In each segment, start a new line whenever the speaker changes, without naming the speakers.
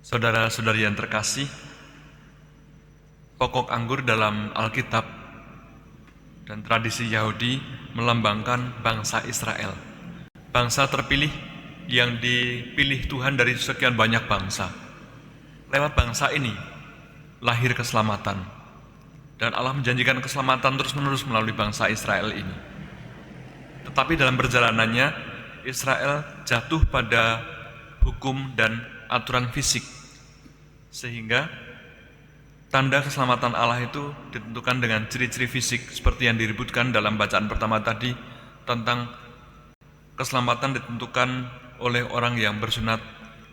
Saudara-saudari yang terkasih, pokok anggur dalam Alkitab dan tradisi Yahudi melambangkan bangsa Israel. Bangsa terpilih yang dipilih Tuhan dari sekian banyak bangsa. Lewat bangsa ini lahir keselamatan, dan Allah menjanjikan keselamatan terus-menerus melalui bangsa Israel ini. Tetapi dalam perjalanannya, Israel jatuh pada hukum dan aturan fisik, sehingga tanda keselamatan Allah itu ditentukan dengan ciri-ciri fisik seperti yang diributkan dalam bacaan pertama tadi, tentang keselamatan ditentukan oleh orang yang bersunat,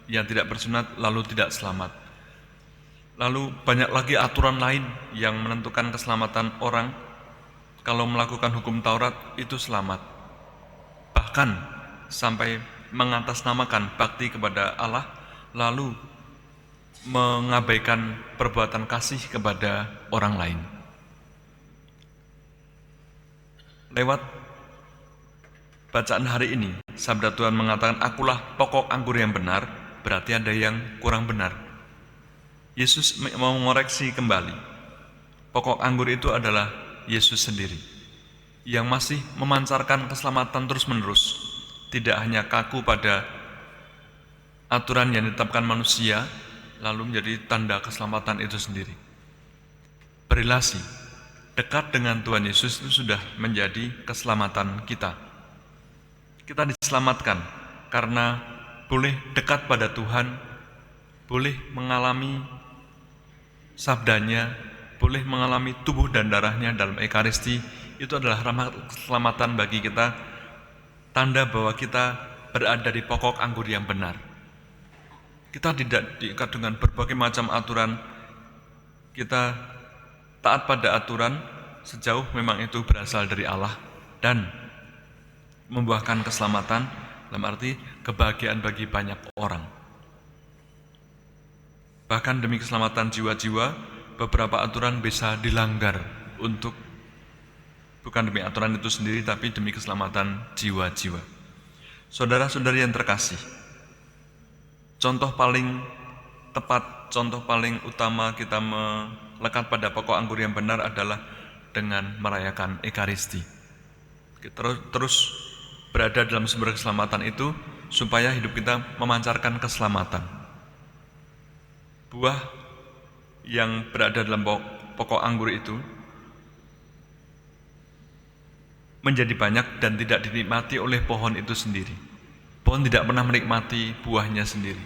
yang tidak bersunat lalu tidak selamat. Lalu banyak lagi aturan lain yang menentukan keselamatan orang. Kalau melakukan hukum Taurat itu selamat, bahkan sampai mengatasnamakan bakti kepada Allah, lalu mengabaikan perbuatan kasih kepada orang lain. Lewat bacaan hari ini, sabda Tuhan mengatakan, "Akulah pokok anggur yang benar," berarti ada yang kurang benar. Yesus mau mengoreksi kembali. Pokok anggur itu adalah Yesus sendiri, yang masih memancarkan keselamatan terus-menerus, tidak hanya kaku pada aturan yang ditetapkan manusia, lalu menjadi tanda keselamatan itu sendiri. Berelasi, dekat dengan Tuhan Yesus itu sudah menjadi keselamatan kita. Kita diselamatkan karena boleh dekat pada Tuhan, boleh mengalami sabdanya, boleh mengalami tubuh dan darahnya dalam Ekaristi. Itu adalah rahmat keselamatan bagi kita, tanda bahwa kita berada di pokok anggur yang benar. Kita tidak diikat dengan berbagai macam aturan. Kita taat pada aturan sejauh memang itu berasal dari Allah dan membuahkan keselamatan, dalam arti kebahagiaan bagi banyak orang. Bahkan demi keselamatan jiwa-jiwa, beberapa aturan bisa dilanggar untuk bukan demi aturan itu sendiri, tapi demi keselamatan jiwa-jiwa. Saudara-saudari yang terkasih, contoh paling tepat, contoh paling utama kita melekat pada pokok anggur yang benar adalah dengan merayakan Ekaristi. Kita terus berada dalam sumber keselamatan itu supaya hidup kita memancarkan keselamatan. Buah yang berada dalam pokok anggur itu menjadi banyak dan tidak dinikmati oleh pohon itu sendiri. Pohon tidak pernah menikmati buahnya sendiri,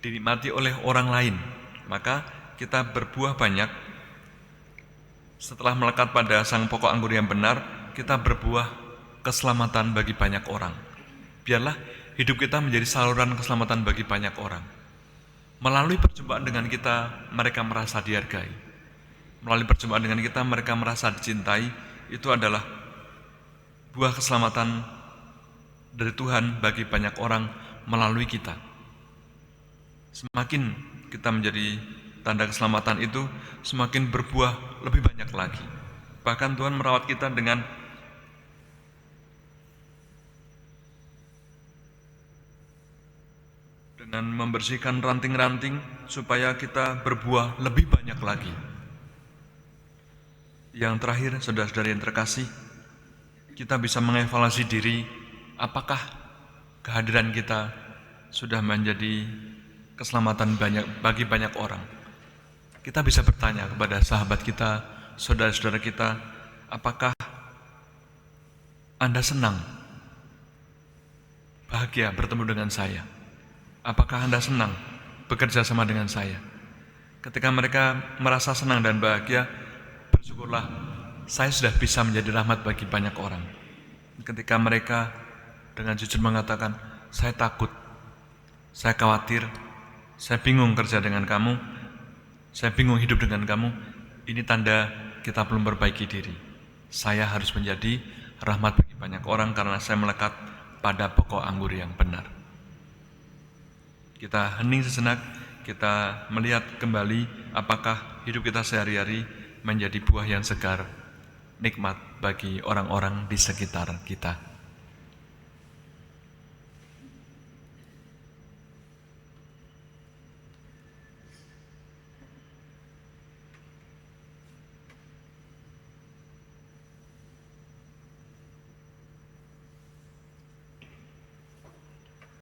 dinikmati oleh orang lain. Maka kita berbuah banyak. Setelah melekat pada sang pokok anggur yang benar, kita berbuah keselamatan bagi banyak orang. Biarlah hidup kita menjadi saluran keselamatan bagi banyak orang. Melalui perjumpaan dengan kita, mereka merasa dihargai. Melalui perjumpaan dengan kita, mereka merasa dicintai. Itu adalah buah keselamatan dari Tuhan bagi banyak orang melalui kita. Semakin kita menjadi tanda keselamatan itu, semakin berbuah lebih banyak lagi. Bahkan Tuhan merawat kita dengan membersihkan ranting-ranting supaya kita berbuah lebih banyak lagi. Yang terakhir, saudara-saudari yang terkasih, kita bisa mengevaluasi diri, apakah kehadiran kita sudah menjadi keselamatan bagi banyak orang. Kita bisa bertanya kepada sahabat kita, saudara-saudara kita, apakah Anda senang, bahagia bertemu dengan saya? Apakah Anda senang bekerja sama dengan saya? Ketika mereka merasa senang dan bahagia, bersyukurlah, saya sudah bisa menjadi rahmat bagi banyak orang. Ketika mereka dengan jujur mengatakan, saya takut, saya khawatir, saya bingung kerja dengan kamu, saya bingung hidup dengan kamu, ini tanda kita belum perbaiki diri. Saya harus menjadi rahmat bagi banyak orang karena saya melekat pada pokok anggur yang benar. Kita hening sejenak, kita melihat kembali apakah hidup kita sehari-hari menjadi buah yang segar, nikmat bagi orang-orang di sekitar kita.